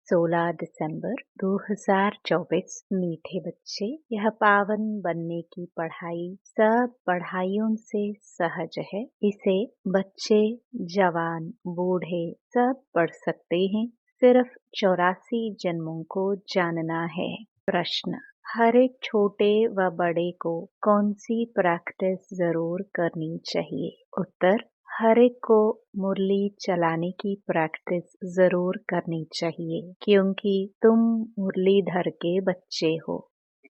16 दिसंबर 2024। मीठे बच्चे, यह पावन बनने की पढ़ाई सब पढ़ाइयों से सहज है। इसे बच्चे, जवान, बूढ़े सब पढ़ सकते हैं। सिर्फ 84 जन्मों को जानना है। प्रश्न: हर एक छोटे व बड़े को कौन सी प्रैक्टिस जरूर करनी चाहिए? उत्तर: हर एक को मुरली चलाने की प्रैक्टिस जरूर करनी चाहिए, क्योंकि तुम मुरलीधर के बच्चे हो।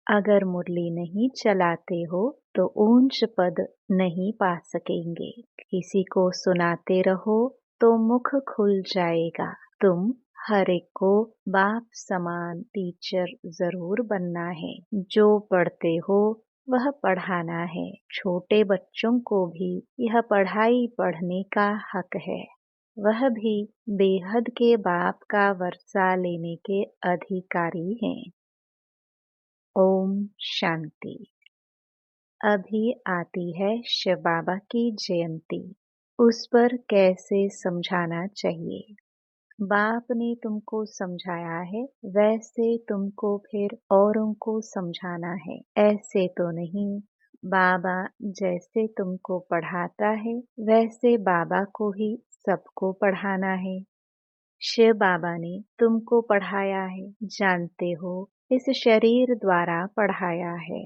अगर मुरली नहीं चलाते हो तो ऊंच पद नहीं पा सकेंगे। किसी को सुनाते रहो तो मुख खुल जाएगा। तुम हर एक को बाप समान टीचर जरूर बनना है। जो पढ़ते हो वह पढ़ाना है। छोटे बच्चों को भी यह पढ़ाई पढ़ने का हक है। वह भी बेहद के बाप का वर्षा लेने के अधिकारी हैं। ओम शांति। अभी आती है शिव बाबा की जयंती। उस पर कैसे समझाना चाहिए? बाप ने तुमको समझाया है, वैसे तुमको फिर औरों को समझाना है। ऐसे तो नहीं। बाबा जैसे तुमको पढ़ाता है वैसे बाबा को ही सबको पढ़ाना है। शिव बाबा ने तुमको पढ़ाया है, जानते हो, इस शरीर द्वारा पढ़ाया है।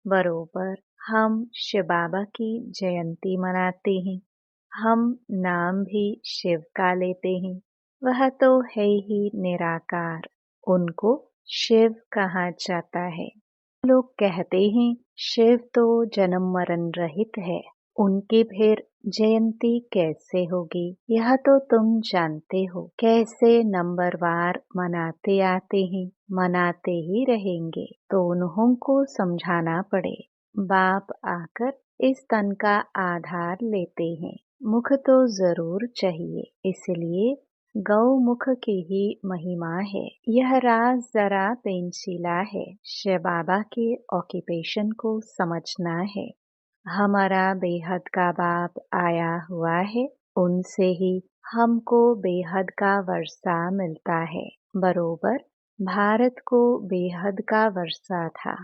बरोबर हम शिव बाबा की जयंती मनाते हैं। हम नाम भी शिव का लेते हैं। वह तो है ही निराकार, उनको शिव कहा जाता है। लोग कहते हैं शिव तो जन्म मरण रहित है, उनकी फिर जयंती कैसे होगी? यह तो तुम जानते हो। कैसे नंबरवार मनाते आते हैं, मनाते ही रहेंगे, तो उन्हों को समझाना पड़े। बाप आकर इस तन का आधार लेते हैं। मुख तो जरूर चाहिए, इसलिए गौमुख की ही महिमा है। यह राज जरा पेंसिला है। शिव बाबा के ऑक्यूपेशन को समझना है। हमारा बेहद का बाप आया हुआ है, उनसे ही हमको बेहद का वर्षा मिलता है। बरोबर भारत को बेहद का वर्षा था,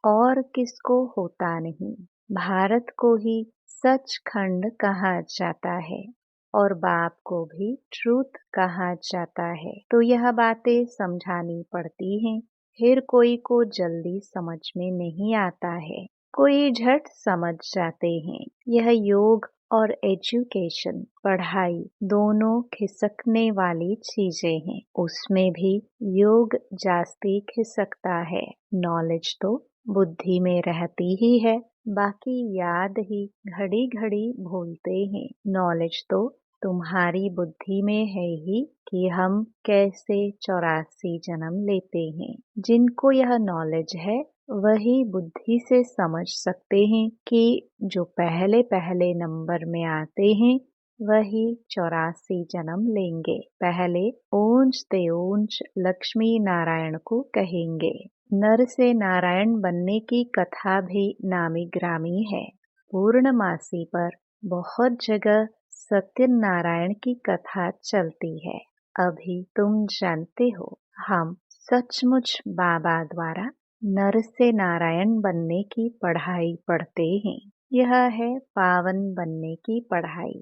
और किसको होता नहीं। भारत को ही सचखंड कहा जाता है और बाप को भी ट्रूथ कहा जाता है। तो यह बातें समझानी पड़ती हैं। फिर कोई को जल्दी समझ में नहीं आता है, कोई झट समझ जाते हैं। यह योग और एजुकेशन, पढ़ाई दोनों खिसकने वाली चीजें हैं। उसमें भी योग जास्ती खिसकता है। नॉलेज तो बुद्धि में रहती ही है, बाकी याद ही घड़ी घड़ी भूलते हैं। नॉलेज तो तुम्हारी बुद्धि में है ही कि हम कैसे 84 जन्म लेते हैं। जिनको यह नॉलेज है वही बुद्धि से समझ सकते हैं कि जो पहले पहले नंबर में आते हैं वही 84 जन्म लेंगे। पहले ऊंच ते ऊंच लक्ष्मी नारायण को कहेंगे। नर से नारायण बनने की कथा भी नामी ग्रामी है। पूर्णमासी पर बहुत जगह सत्यनारायण की कथा चलती है। अभी तुम जानते हो, हम सचमुच बाबा द्वारा नर से नारायण बनने की पढ़ाई पढ़ते हैं। यह है पावन बनने की पढ़ाई,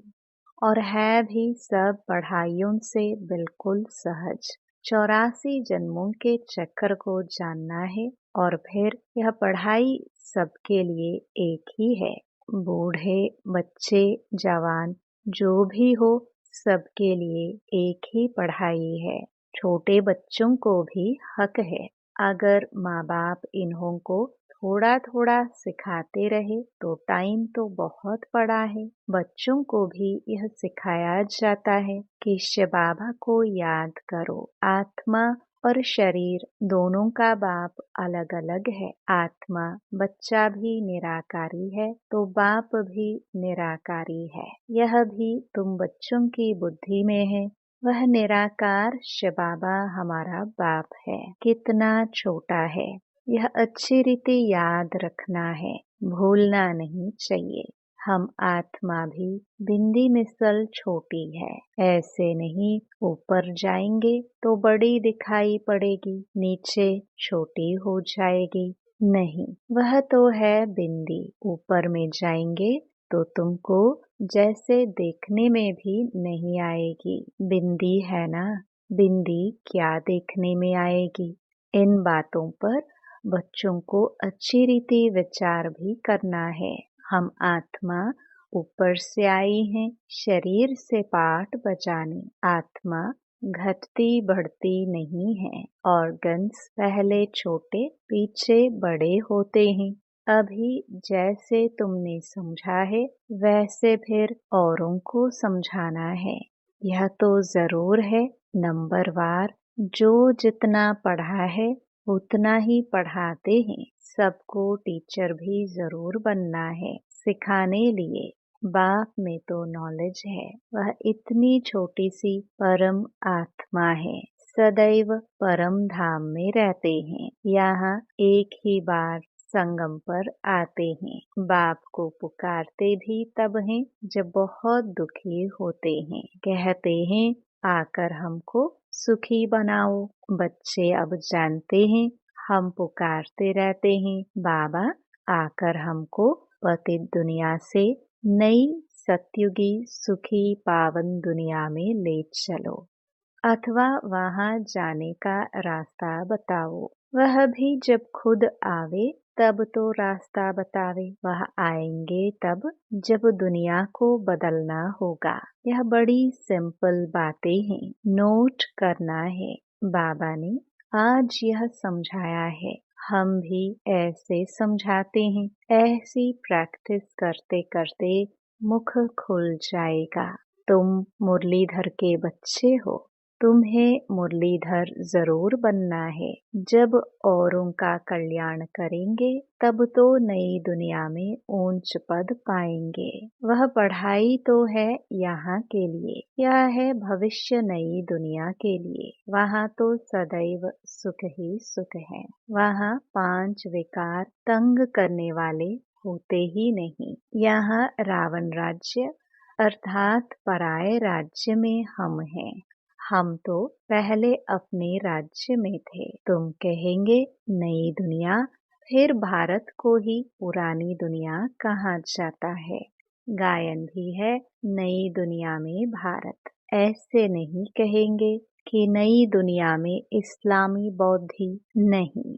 और है भी सब पढ़ाइयों से बिल्कुल सहज। 84 जन्मों के चक्कर को जानना है, और फिर यह पढ़ाई सबके लिए एक ही है। बूढ़े, बच्चे, जवान, जो भी हो, सबके लिए एक ही पढ़ाई है। छोटे बच्चों को भी हक है। अगर माँ बाप इन्हों को थोड़ा थोड़ा सिखाते रहे तो टाइम तो बहुत पड़ा है। बच्चों को भी यह सिखाया जाता है कि शिव बाबा को याद करो। आत्मा और शरीर दोनों का बाप अलग अलग है। आत्मा बच्चा भी निराकारी है तो बाप भी निराकारी है। यह भी तुम बच्चों की बुद्धि में है। वह निराकार शिव बाबा हमारा बाप है। कितना छोटा है, यह अच्छी रीति याद रखना है, भूलना नहीं चाहिए। हम आत्मा भी बिंदी मिसल छोटी है। ऐसे नहीं ऊपर जाएंगे तो बड़ी दिखाई पड़ेगी, नीचे छोटी हो जाएगी। नहीं, वह तो है बिंदी। ऊपर में जाएंगे तो तुमको जैसे देखने में भी नहीं आएगी। बिंदी है ना, बिंदी क्या देखने में आएगी। इन बातों पर बच्चों को अच्छी रीति विचार भी करना है। हम आत्मा ऊपर से आई हैं शरीर से पाठ बजाने। आत्मा घटती बढ़ती नहीं है। ऑर्गन्स पहले छोटे पीछे बड़े होते हैं। अभी जैसे तुमने समझा है वैसे फिर औरों को समझाना है। यह तो जरूर है, नंबरवार जो जितना पढ़ा है उतना ही पढ़ाते हैं। सबको टीचर भी जरूर बनना है सिखाने लिए। बाप में तो नॉलेज है, वह इतनी छोटी सी परम आत्मा है। सदैव परम धाम में रहते हैं। यहाँ एक ही बार संगम पर आते हैं। बाप को पुकारते भी तब हैं जब बहुत दुखी होते हैं। कहते हैं आकर हमको सुखी बनाओ। बच्चे अब जानते हैं, हम पुकारते रहते हैं बाबा आकर हमको पतित दुनिया से नई सत्युगी सुखी पावन दुनिया में ले चलो, अथवा वहां जाने का रास्ता बताओ। वह भी जब खुद आवे तब तो रास्ता बतावे। वह आएंगे तब जब दुनिया को बदलना होगा। यह बड़ी सिंपल बातें हैं, नोट करना है। बाबा ने आज यह समझाया है, हम भी ऐसे समझाते हैं। ऐसी प्रैक्टिस करते करते मुख खुल जाएगा। तुम मुरलीधर के बच्चे हो, तुम्हें मुरलीधर जरूर बनना है। जब औरों का कल्याण करेंगे तब तो नई दुनिया में ऊंच पद पाएंगे। वह पढ़ाई तो है यहाँ के लिए, यह है भविष्य नई दुनिया के लिए। वहाँ तो सदैव सुख ही सुख है। वहाँ 5 विकार तंग करने वाले होते ही नहीं। यहाँ रावण राज्य अर्थात पराये राज्य में हम हैं। हम तो पहले अपने राज्य में थे। तुम कहेंगे नई दुनिया, फिर भारत को ही पुरानी दुनिया कहा जाता है। गायन भी है नई दुनिया में भारत। ऐसे नहीं कहेंगे कि नई दुनिया में इस्लामी बौद्धि नहीं।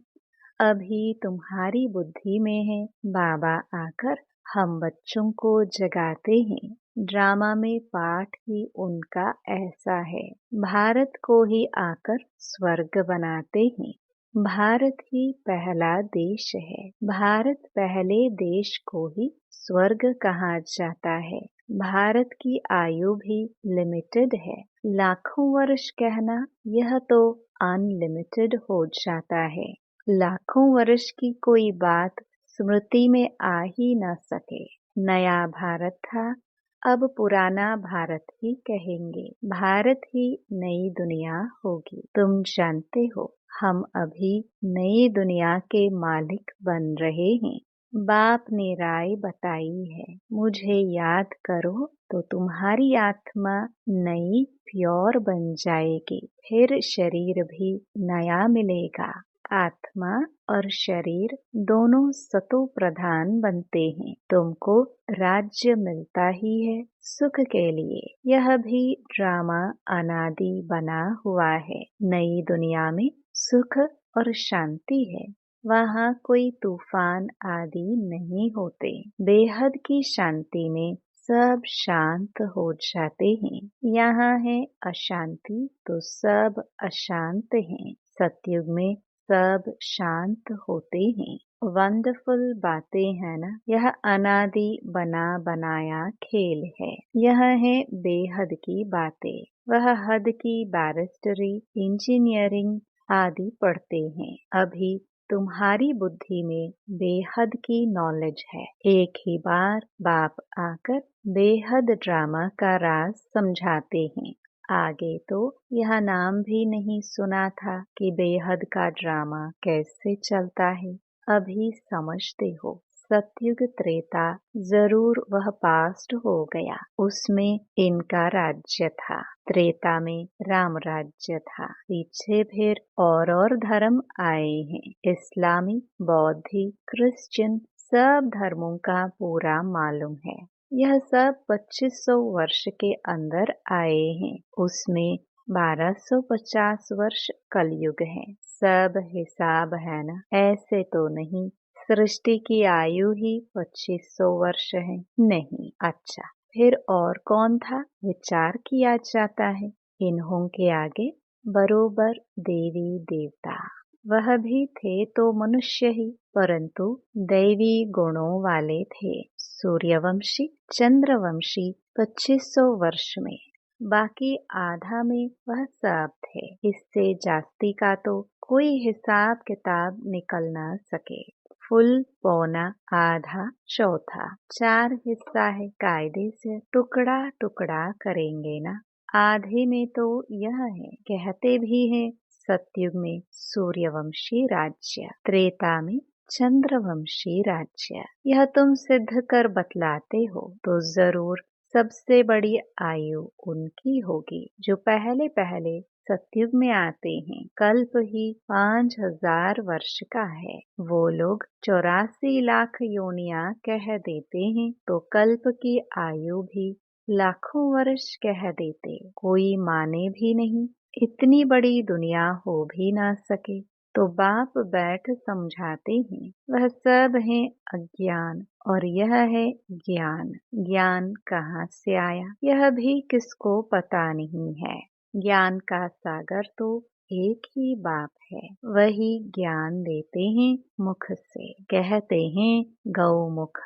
अभी तुम्हारी बुद्धि में है। बाबा आकर हम बच्चों को जगाते हैं। ड्रामा में पाठ ही उनका ऐसा है। भारत को ही आकर स्वर्ग बनाते हैं। भारत ही पहला देश है। भारत पहले देश को ही स्वर्ग कहा जाता है। भारत की आयु भी लिमिटेड है। लाखों वर्ष कहना यह तो अनलिमिटेड हो जाता है। लाखों वर्ष की कोई बात स्मृति में आ ही न सके। नया भारत था, अब पुराना भारत ही कहेंगे। भारत ही नई दुनिया होगी। तुम जानते हो हम अभी नई दुनिया के मालिक बन रहे हैं। बाप ने राय बताई है, मुझे याद करो तो तुम्हारी आत्मा नई प्योर बन जाएगी। फिर शरीर भी नया मिलेगा। आत्मा और शरीर दोनों सतो प्रधान बनते हैं। तुमको राज्य मिलता ही है सुख के लिए। यह भी ड्रामा अनादि बना हुआ है। नई दुनिया में सुख और शांति है। वहाँ कोई तूफान आदि नहीं होते। बेहद की शांति में सब शांत हो जाते हैं। यहाँ है अशांति तो सब अशांत हैं। सतयुग में सब शांत होते हैं। वंडरफुल बातें है ना। यह अनादि बना बनाया खेल है। यह है बेहद की बातें। वह हद की बैरिस्टरी इंजीनियरिंग आदि पढ़ते हैं। अभी तुम्हारी बुद्धि में बेहद की नॉलेज है। एक ही बार बाप आकर बेहद ड्रामा का राज समझाते हैं। आगे तो यह नाम भी नहीं सुना था कि बेहद का ड्रामा कैसे चलता है। अभी समझते हो। सतयुग त्रेता जरूर वह पास्ट हो गया, उसमें इनका राज्य था। त्रेता में राम राज्य था। पीछे फिर और धर्म आए हैं। इस्लामी, बौद्धिक, क्रिश्चियन सब धर्मों का पूरा मालूम है। यह सब 2500 वर्ष के अंदर आए हैं। उसमें 1250 वर्ष कलयुग है। सब हिसाब है ना, ऐसे तो नहीं सृष्टि की आयु ही 2500 वर्ष है। नहीं, अच्छा फिर और कौन था, विचार किया जाता है। इन्हों के आगे बरोबर देवी देवता, वह भी थे तो मनुष्य ही, परंतु दैवी गुणों वाले थे। सूर्यवंशी, चंद्रवंशी 2500 वर्ष में, बाकी आधा में वह सब थे। इससे जास्ती का तो कोई हिसाब किताब निकल न सके। फुल, पौना, आधा, चौथा, 4 हिस्सा है। कायदे से टुकड़ा टुकड़ा करेंगे ना। आधे में तो यह है, कहते भी हैं सतयुग में सूर्यवंशी राज्य, त्रेता में चंद्रवंशी राज्य। यह तुम सिद्ध कर बतलाते हो तो जरूर सबसे बड़ी आयु उनकी होगी जो पहले पहले सतयुग में आते हैं। कल्प ही 5000 वर्ष का है। वो लोग 84 लाख योनियां कह देते हैं तो कल्प की आयु भी लाखों वर्ष कह देते, कोई माने भी नहीं। इतनी बड़ी दुनिया हो भी ना सके तो बाप बैठ समझाते हैं। वह सब है अज्ञान और यह है ज्ञान। ज्ञान कहाँ से आया यह भी किसको पता नहीं है। ज्ञान का सागर तो एक ही बाप है, वही ज्ञान देते हैं मुख से, कहते हैं गौमुख।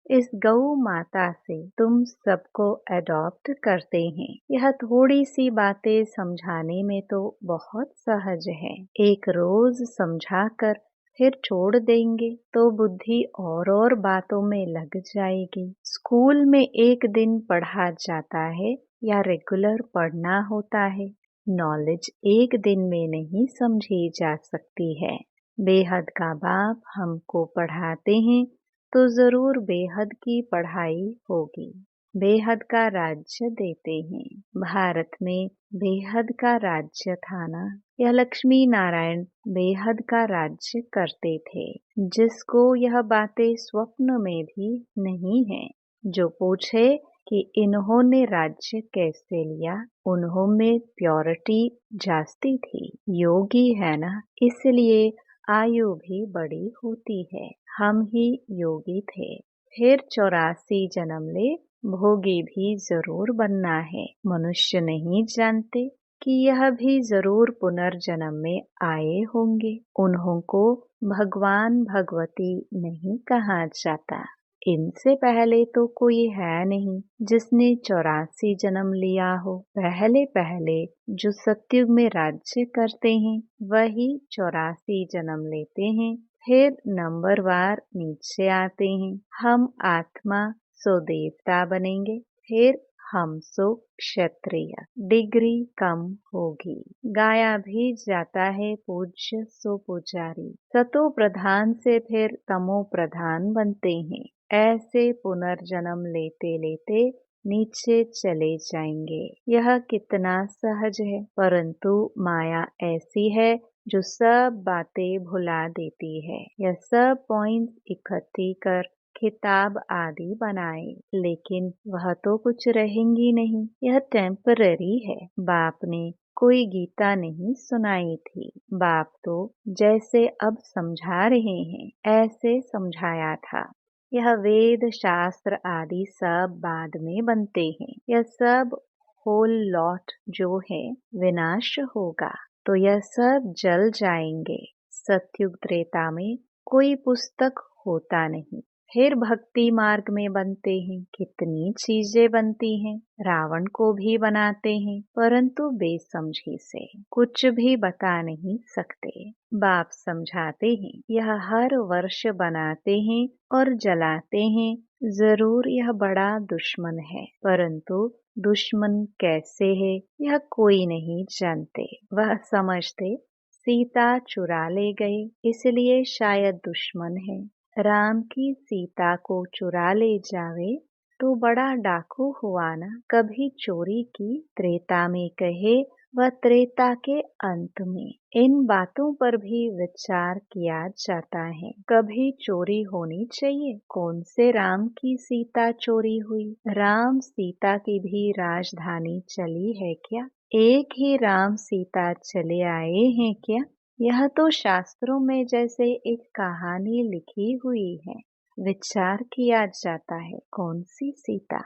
इस गौ माता से तुम सबको अडॉप्ट करते हैं। यह थोड़ी सी बातें समझाने में तो बहुत सहज है। एक रोज समझाकर फिर छोड़ देंगे तो बुद्धि और बातों में लग जाएगी। स्कूल में एक दिन पढ़ा जाता है या रेगुलर पढ़ना होता है। नॉलेज एक दिन में नहीं समझी जा सकती है। बेहद का बाप हमको पढ़ाते हैं तो जरूर बेहद की पढ़ाई होगी। बेहद का राज्य देते हैं। भारत में बेहद का राज्य था ना। यह लक्ष्मी नारायण बेहद का राज्य करते थे, जिसको यह बातें स्वप्न में भी नहीं है। जो पूछे कि इन्होंने राज्य कैसे लिया, उन्हों में प्योरिटी जास्ती थी। योगी है ना, इसलिए आयु भी बड़ी होती है। हम ही योगी थे। फिर 84 जन्म ले, भोगी भी जरूर बनना है। मनुष्य नहीं जानते कि यह भी जरूर पुनर्जन्म में आए होंगे। उन्हों को भगवान भगवती नहीं कहा जाता। इनसे पहले तो कोई है नहीं जिसने 84 जन्म लिया हो। पहले पहले जो सतयुग में राज्य करते हैं वही 84 जन्म लेते हैं, फिर नंबरवार नीचे आते हैं। हम आत्मा सो देवता बनेंगे, फिर हम सो क्षत्रिय। डिग्री कम होगी। गाया भी जाता है पूज्य सो पुजारी। सतो प्रधान से फिर तमो प्रधान बनते हैं। ऐसे पुनर्जन्म लेते लेते नीचे चले जाएंगे। यह कितना सहज है, परंतु माया ऐसी है जो सब बातें भुला देती है। यह सब पॉइंट्स इकट्ठी कर किताब आदि बनाए, लेकिन वह तो कुछ रहेंगी नहीं। यह टेम्पररी है। बाप ने कोई गीता नहीं सुनाई थी। बाप तो जैसे अब समझा रहे हैं ऐसे समझाया था। यह वेद शास्त्र आदि सब बाद में बनते हैं। यह सब होल लॉट जो है विनाश होगा, तो यह सब जल जाएंगे। सतयुग त्रेता में कोई पुस्तक होता नहीं। फिर भक्ति मार्ग में बनते हैं। कितनी चीजें बनती हैं। रावण को भी बनाते हैं, परंतु बेसमझी से कुछ भी बता नहीं सकते। बाप समझाते हैं यह हर वर्ष बनाते हैं और जलाते हैं। जरूर यह बड़ा दुश्मन है, परंतु दुश्मन कैसे है यह कोई नहीं जानते। वह समझते सीता चुरा ले गए इसलिए शायद दुश्मन है। राम की सीता को चुरा ले जावे तो बड़ा डाकू हुआ ना। कभी चोरी की त्रेता में कहे व त्रेता के अंत में। इन बातों पर भी विचार किया जाता है। कभी चोरी होनी चाहिए। कौन से राम की सीता चोरी हुई? राम सीता की भी राजधानी चली है क्या? एक ही राम सीता चले आए हैं क्या? यह तो शास्त्रों में जैसे एक कहानी लिखी हुई है। विचार किया जाता है। कौन सी सीता?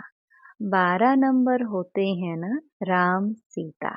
12 नंबर होते हैं ना राम सीता।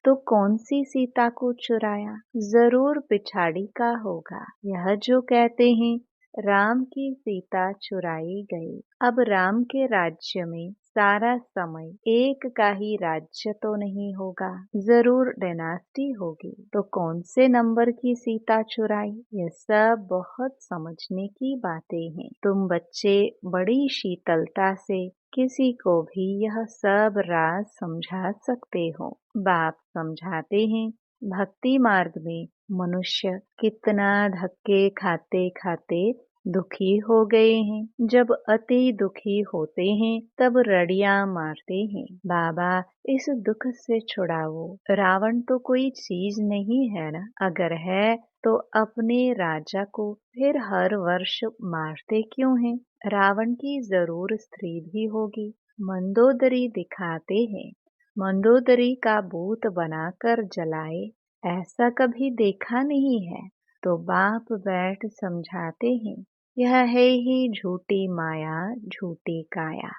तो कौन सी सीता को चुराया? जरूर पिछाड़ी का होगा। यह जो कहते हैं राम की सीता चुराई गई। अब राम के राज्य में सारा समय एक का ही राज्य तो नहीं होगा, जरूर डायनास्टी होगी। तो कौन से नंबर की सीता चुराई? यह सब बहुत समझने की बातें हैं। तुम बच्चे बड़ी शीतलता से किसी को भी यह सब राज समझा सकते हो। बाप समझाते हैं भक्ति मार्ग में मनुष्य कितना धक्के खाते खाते दुखी हो गए हैं। जब अति दुखी होते हैं तब रड़ियां मारते हैं, बाबा इस दुख से छुड़ाओ। रावण तो कोई चीज नहीं है ना। अगर है तो अपने राजा को फिर हर वर्ष मारते क्यों हैं? रावण की जरूर स्त्री भी होगी। मंदोदरी दिखाते हैं। मंदोदरी का भूत बनाकर जलाए, ऐसा कभी देखा नहीं है। तो बाप बैठ समझाते हैं यह है ही झूठी माया झूठी काया।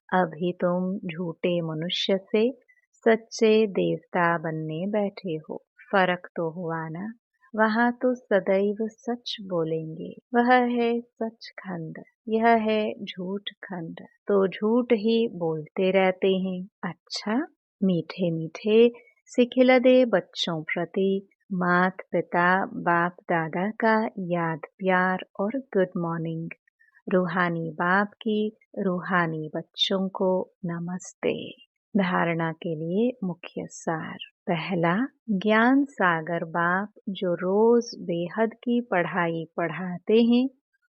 अभी तुम झूठे मनुष्य से सच्चे देवता बनने बैठे हो। फर्क तो हुआ ना। वहाँ तो सदैव सच बोलेंगे। वह है सचखंड, यह है झूठ खंड। तो झूठ ही बोलते रहते हैं। अच्छा, मीठे मीठे सिखिला दे बच्चों प्रति मात पिता बाप दादा का याद प्यार और गुड मॉर्निंग। रूहानी बाप की रूहानी बच्चों को नमस्ते। धारणा के लिए मुख्य सार। पहला, ज्ञान सागर बाप जो रोज बेहद की पढ़ाई पढ़ाते हैं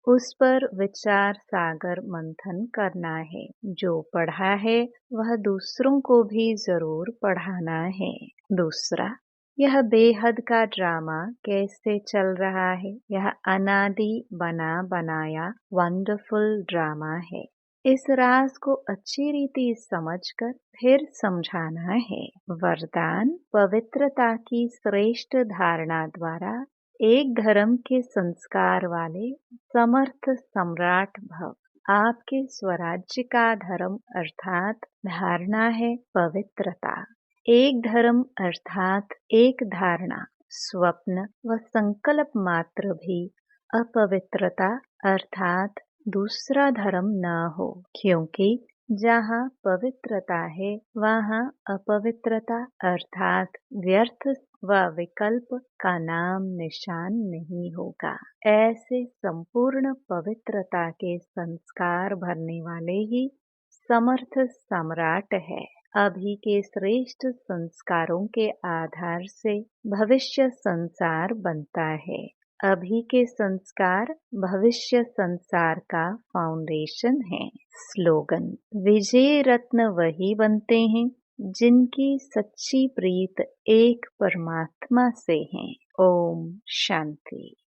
उस पर विचार सागर मंथन करना है। जो पढ़ा है वह दूसरों को भी जरूर पढ़ाना है। दूसरा, यह बेहद का ड्रामा कैसे चल रहा है? यह अनादि बना बनाया वंडरफुल ड्रामा है। इस राज को अच्छी रीति समझकर फिर समझाना है। वरदान, पवित्रता की श्रेष्ठ धारणा द्वारा एक धर्म के संस्कार वाले समर्थ सम्राट भव। आपके स्वराज्य का धर्म अर्थात धारणा है पवित्रता। एक धर्म अर्थात एक धारणा, स्वप्न व संकल्प मात्र भी अपवित्रता अर्थात दूसरा धर्म न हो। क्योंकि जहाँ पवित्रता है वहाँ अपवित्रता अर्थात व्यर्थ व विकल्प का नाम निशान नहीं होगा। ऐसे संपूर्ण पवित्रता के संस्कार भरने वाले ही समर्थ सम्राट है। अभी के श्रेष्ठ संस्कारों के आधार से भविष्य संसार बनता है। अभी के संस्कार भविष्य संसार का फाउंडेशन है। स्लोगन, विजय रत्न वही बनते हैं जिनकी सच्ची प्रीत एक परमात्मा से है। ओम शांति।